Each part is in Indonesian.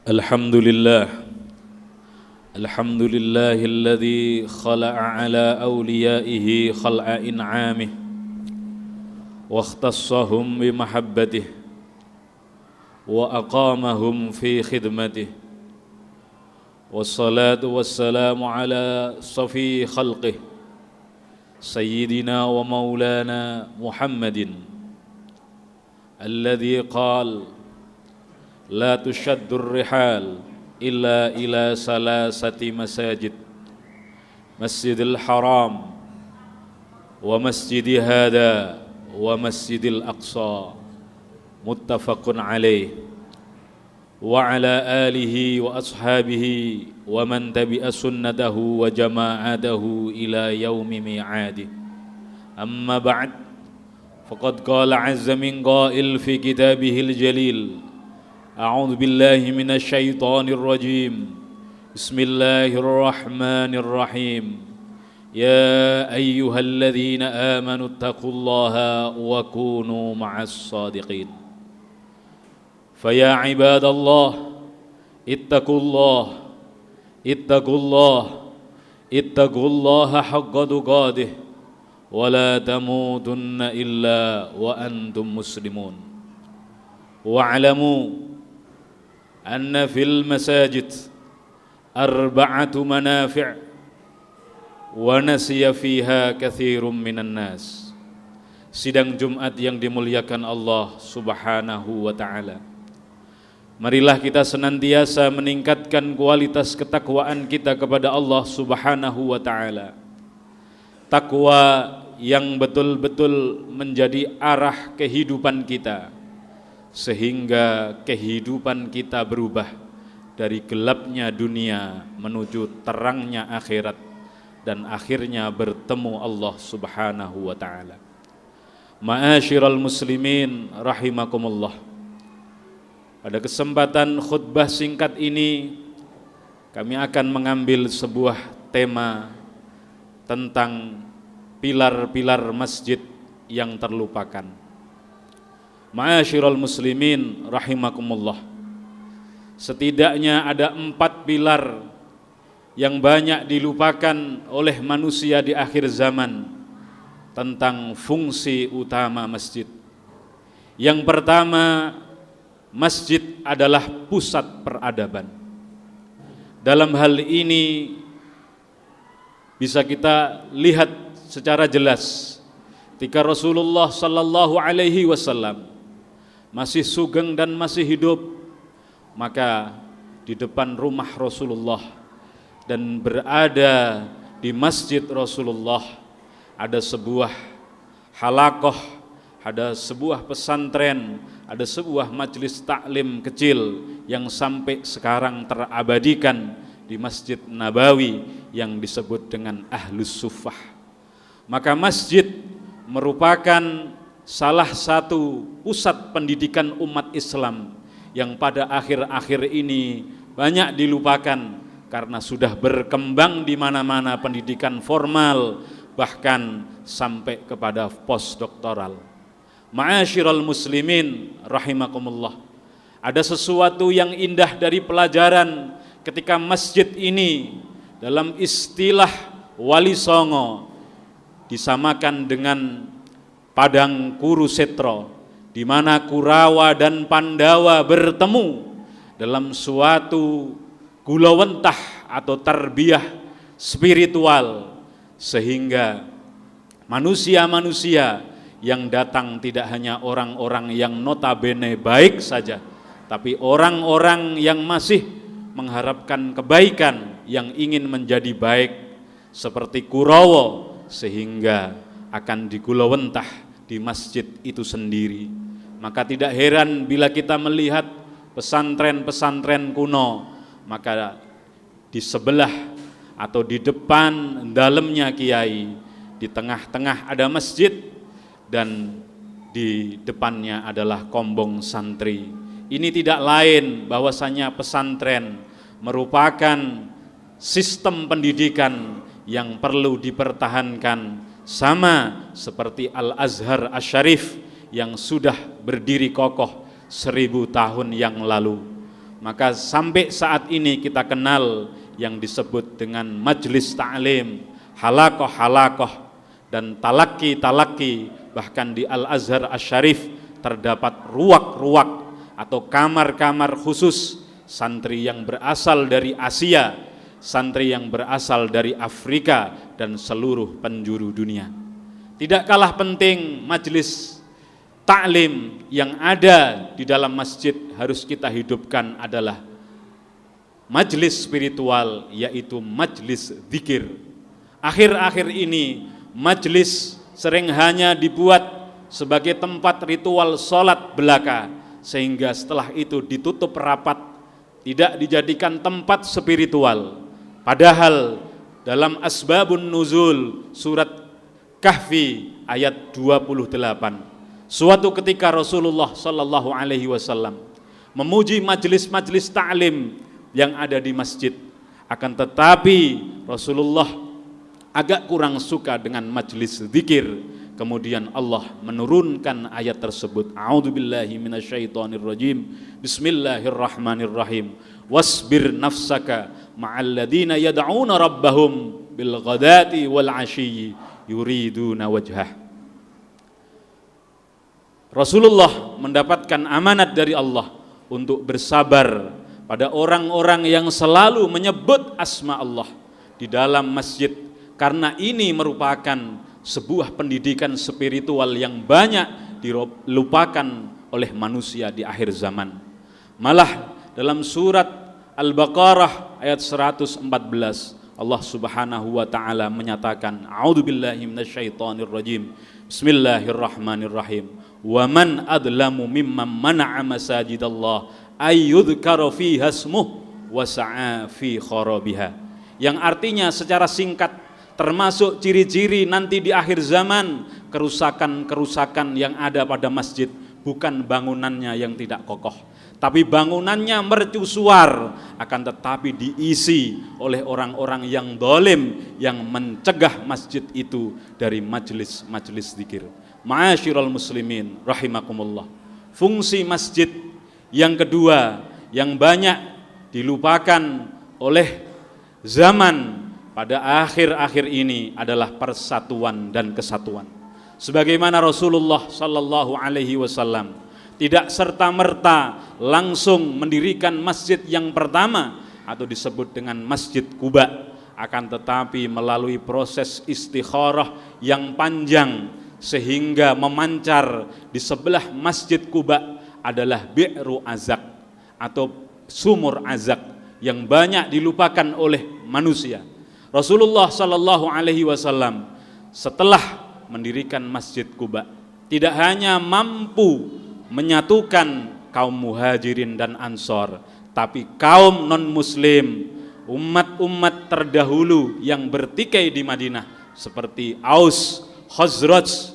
الحمد لله الحمد لله الذي خلع على أوليائه خلع إنعامه واختصهم بمحبته وأقامهم في خدمته والصلاة والسلام على صفي خلقه سيدنا ومولانا محمد الذي قال لا تشد الرحال إلا إلى ثلاثة مساجد مسجد الحرام ومسجد هذا ومسجد الأقصى متفق عليه وعلى آله وأصحابه ومن تبع سنته وجماعته إلى يوم ميعاده أما بعد فقد قال عز من قائل في كتابه الجليل أعوذ بالله من الشيطان الرجيم بسم الله الرحمن الرحيم يا أيها الذين آمنوا اتقوا الله وكونوا مع الصادقين فيا عباد الله اتقوا الله اتقوا الله اتقوا الله حق تقاته ولا تموتن إلا وأنتم مسلمون واعلموا أن في المساجد 4 منافع ونسي فيها كثير من الناس. Sidang Jumat yang dimuliakan Allah Subhanahu wa Ta'ala, marilah kita senantiasa meningkatkan kualitas ketakwaan kita kepada Allah Subhanahu wa Ta'ala. Takwa yang betul-betul menjadi arah kehidupan kita, sehingga kehidupan kita berubah dari gelapnya dunia menuju terangnya akhirat dan akhirnya bertemu Allah Subhanahu wa Ta'ala. Ma'asyiral muslimin rahimakumullah, pada kesempatan khutbah singkat ini kami akan mengambil sebuah tema tentang pilar-pilar masjid yang terlupakan. Ma'asyiral muslimin rahimakumullah, setidaknya ada 4 pilar yang banyak dilupakan oleh manusia di akhir zaman tentang fungsi utama masjid. Yang pertama, masjid adalah pusat peradaban. Dalam hal ini bisa kita lihat secara jelas ketika Rasulullah sallallahu alaihi wasallam masih sugeng dan masih hidup, maka di depan rumah Rasulullah dan berada di masjid Rasulullah ada sebuah halaqah, ada sebuah pesantren, ada sebuah majelis taklim kecil yang sampai sekarang terabadikan di Masjid Nabawi yang disebut dengan Ahlus Suffah. Maka masjid merupakan salah satu pusat pendidikan umat Islam yang pada akhir-akhir ini banyak dilupakan karena sudah berkembang di mana-mana pendidikan formal, bahkan sampai kepada postdoktoral. Ma'asyiral muslimin rahimakumullah, ada sesuatu yang indah dari pelajaran ketika masjid ini dalam istilah Wali Songo disamakan dengan Padang Kurusetra, di mana Kurawa dan Pandawa bertemu dalam suatu gulawentah atau tarbiyah spiritual, sehingga manusia-manusia yang datang tidak hanya orang-orang yang notabene baik saja, tapi orang-orang yang masih mengharapkan kebaikan, yang ingin menjadi baik seperti Kurawa, sehingga akan digulawentah di masjid itu sendiri. Maka tidak heran bila kita melihat pesantren-pesantren kuno, maka di sebelah atau di depan dalamnya kiai, di tengah-tengah ada masjid, dan di depannya adalah kombong santri. Ini tidak lain bahwasanya pesantren merupakan sistem pendidikan yang perlu dipertahankan, sama seperti Al-Azhar Asy-Syarif yang sudah berdiri kokoh 1000 tahun yang lalu. Maka sampai saat ini kita kenal yang disebut dengan majelis ta'lim, halakoh-halakoh, dan talaki-talaki. Bahkan di Al-Azhar Asy-Syarif terdapat ruak-ruak atau kamar-kamar khusus santri yang berasal dari Asia, santri yang berasal dari Afrika, dan seluruh penjuru dunia. Tidak kalah penting majelis ta'lim yang ada di dalam masjid harus kita hidupkan adalah majelis spiritual, yaitu majelis zikir. Akhir-akhir ini majelis sering hanya dibuat sebagai tempat ritual sholat belaka, sehingga setelah itu ditutup rapat, tidak dijadikan tempat spiritual. Padahal dalam Asbabun Nuzul surat Kahfi ayat 28, suatu ketika Rasulullah Sallallahu Alaihi Wasallam memuji majelis-majelis ta'lim yang ada di masjid. Akan tetapi Rasulullah agak kurang suka dengan majelis zikir. Kemudian Allah menurunkan ayat tersebut. A'udzubillahi minasyaitonirrajim. Bismillahirrahmanirrahim. Wasbir nafsaka ma'alladzina yad'una rabbahum bil ghadati wal 'ashiyyi yuriduna wajhah. Rasulullah mendapatkan amanat dari Allah untuk bersabar pada orang-orang yang selalu menyebut asma Allah di dalam masjid, karena ini merupakan sebuah pendidikan spiritual yang banyak dilupakan oleh manusia di akhir zaman. Malah dalam surat Al-Baqarah ayat 114 Allah Subhanahu wa taala menyatakan, A'udzubillahi minasyaitonirrajim. Bismillahirrahmanirrahim. Wa man adlamu mimman mana'a masajidallah ayyudhkara fiha ismuh wa sa'a fi kharabiha. Yang artinya secara singkat termasuk ciri-ciri nanti di akhir zaman kerusakan-kerusakan yang ada pada masjid, bukan bangunannya yang tidak kokoh, tapi bangunannya mercusuar, akan tetapi diisi oleh orang-orang yang dolim yang mencegah masjid itu dari majelis-majelis zikir. Ma'asyiral muslimin rahimakumullah. Fungsi masjid yang kedua yang banyak dilupakan oleh zaman pada akhir-akhir ini adalah persatuan dan kesatuan. Sebagaimana Rasulullah sallallahu alaihi wasallam tidak serta-merta langsung mendirikan masjid yang pertama atau disebut dengan Masjid Quba, akan tetapi melalui proses istikharah yang panjang sehingga memancar di sebelah Masjid Quba adalah Bi'ru Azak atau sumur Azak yang banyak dilupakan oleh manusia. Rasulullah sallallahu alaihi wasallam setelah mendirikan Masjid Quba tidak hanya mampu menyatukan kaum muhajirin dan ansor, tapi kaum non muslim, umat-umat terdahulu yang bertikai di Madinah seperti Aus, Khazraj,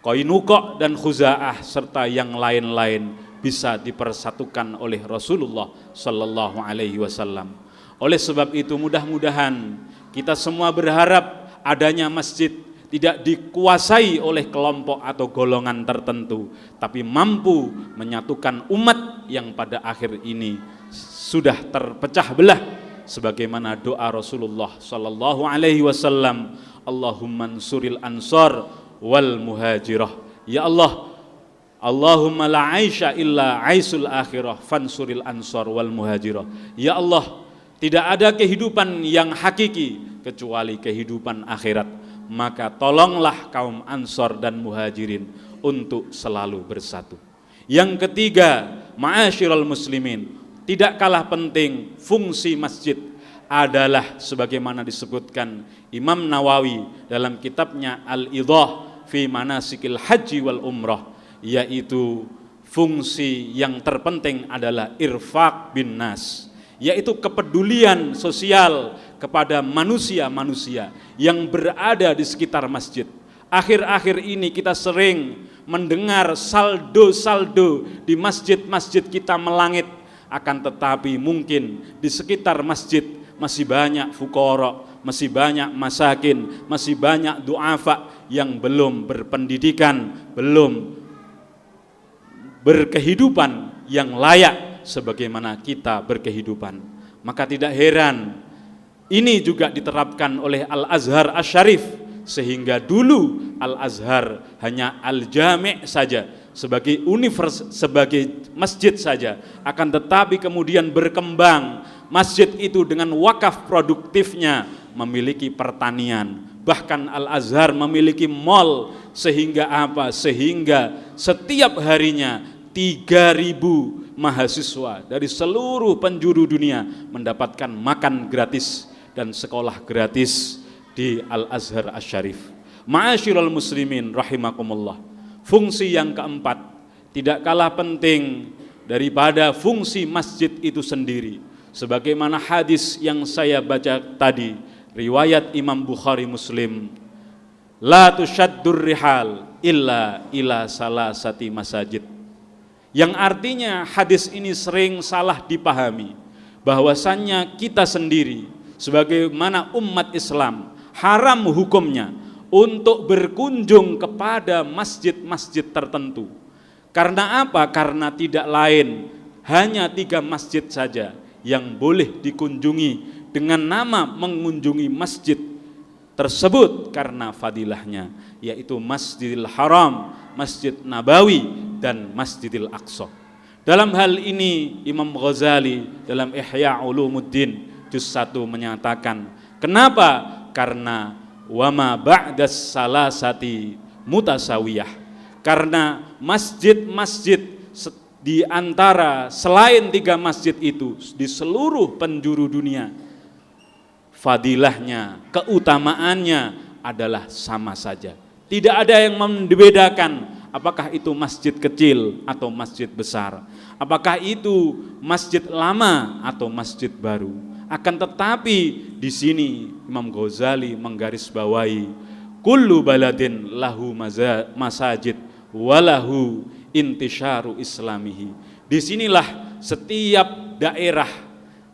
Qainuqa dan Khuza'ah serta yang lain-lain bisa dipersatukan oleh Rasulullah sallallahu alaihi wasallam. Oleh sebab itu mudah-mudahan kita semua berharap adanya masjid tidak dikuasai oleh kelompok atau golongan tertentu, tapi mampu menyatukan umat yang pada akhir ini sudah terpecah belah, sebagaimana doa Rasulullah sallallahu alaihi wasallam, Allahumma ansuril ansar wal muhajirah. Ya Allah, Allahumma la aisha illa aisul akhirah fansuril ansar wal muhajirah. Ya Allah, tidak ada kehidupan yang hakiki kecuali kehidupan akhirat, maka tolonglah kaum ansor dan muhajirin untuk selalu bersatu. Yang ketiga, ma'asyiral muslimin, tidak kalah penting fungsi masjid adalah sebagaimana disebutkan Imam Nawawi dalam kitabnya Al-Idah fi Manasikil Haji wal Umrah, yaitu fungsi yang terpenting adalah irfaq bin nas, yaitu kepedulian sosial kepada manusia-manusia yang berada di sekitar masjid. Akhir-akhir ini kita sering mendengar saldo-saldo di masjid-masjid kita melangit, akan tetapi mungkin di sekitar masjid masih banyak fuqara, masih banyak masakin, masih banyak du'afa yang belum berpendidikan, belum berkehidupan yang layak sebagaimana kita berkehidupan. Maka tidak heran ini juga diterapkan oleh Al-Azhar Asy-Syarif, sehingga dulu Al-Azhar hanya Al-Jami' saja, sebagai sebagai masjid saja, akan tetapi kemudian berkembang masjid itu dengan wakaf produktifnya, memiliki pertanian, bahkan Al-Azhar memiliki mall, sehingga apa? Sehingga setiap harinya 3.000 mahasiswa dari seluruh penjuru dunia mendapatkan makan gratis dan sekolah gratis di Al-Azhar Asy-Syarif. Ma'asyiral muslimin rahimakumullah. Fungsi yang keempat tidak kalah penting daripada fungsi masjid itu sendiri. Sebagaimana hadis yang saya baca tadi, riwayat Imam Bukhari Muslim, la tusyaddur rihal illa ila salasati masajid. Yang artinya hadis ini sering salah dipahami, bahwasannya kita sendiri sebagaimana umat Islam haram hukumnya untuk berkunjung kepada masjid-masjid tertentu. Karena apa? Karena tidak lain, hanya 3 masjid saja yang boleh dikunjungi dengan nama mengunjungi masjid tersebut karena fadilahnya, yaitu Masjidil Haram, Masjid Nabawi, dan Masjidil Aqsa. Dalam hal ini Imam Ghazali dalam Ihya Ulumuddin juz 1 menyatakan, kenapa? Karena wama ba'das salasati mutasawiyah, karena masjid-masjid di antara selain 3 masjid itu di seluruh penjuru dunia, fadilahnya, keutamaannya adalah sama saja. Tidak ada yang membedakan apakah itu masjid kecil atau masjid besar, apakah itu masjid lama atau masjid baru. Akan tetapi di sini Imam Ghazali menggarisbawahi kullu baladin lahu masajid walahu intisyaru islamihi. Disinilah setiap daerah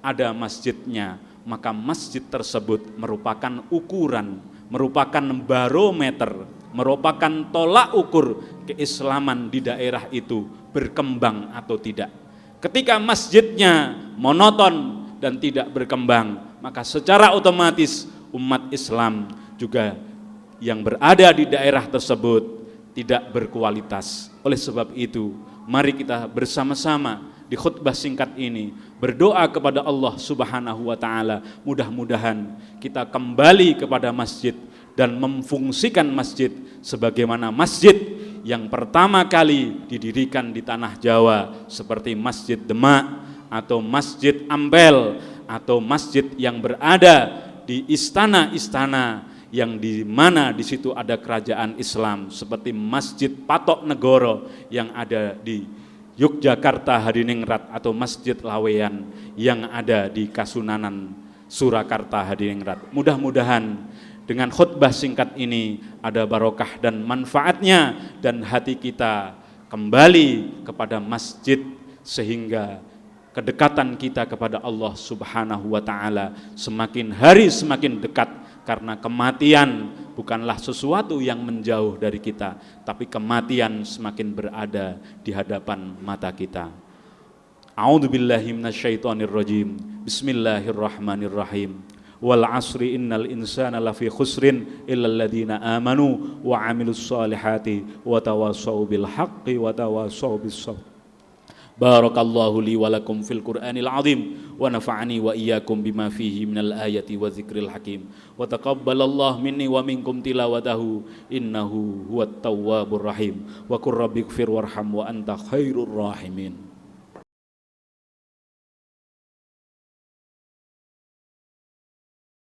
ada masjidnya, maka masjid tersebut merupakan ukuran, merupakan barometer, merupakan tolak ukur keislaman di daerah itu berkembang atau tidak. Ketika masjidnya monoton dan tidak berkembang, maka secara otomatis umat Islam juga yang berada di daerah tersebut tidak berkualitas. Oleh sebab itu, mari kita bersama-sama di khutbah singkat ini berdoa kepada Allah Subhanahu wa taala, mudah-mudahan kita kembali kepada masjid dan memfungsikan masjid sebagaimana masjid yang pertama kali didirikan di tanah Jawa, seperti Masjid Demak atau Masjid Ampel atau masjid yang berada di istana-istana yang di mana di situ ada kerajaan Islam, seperti Masjid Patok Negoro yang ada di Yogyakarta Hadiningrat atau Masjid Laweyan yang ada di Kasunanan Surakarta Hadiningrat. Mudah-mudahan dengan khutbah singkat ini ada barokah dan manfaatnya, dan hati kita kembali kepada masjid sehingga kedekatan kita kepada Allah Subhanahu wa taala semakin hari semakin dekat, karena kematian bukanlah sesuatu yang menjauh dari kita, tapi kematian semakin berada di hadapan mata kita. A'udzubillahi minasyaitonirrajim. Bismillahirrahmanirrahim. Wal 'asri innal insana lafi khusrin illal ladzina amanu wa 'amilus solihati wa tawassaw bil haqqi wa tawassaw bis sabr. Barakallahu li wa lakum fil Qur'anil azim wa nafa'ani wa iyyakum bima fihi minal ayati wa dzikril hakim wa taqabbalallahu minni wa minkum tilawatahu innahu huwat tawwabur rahim wa qur rabbighfir warham wa anta khairur rahimin.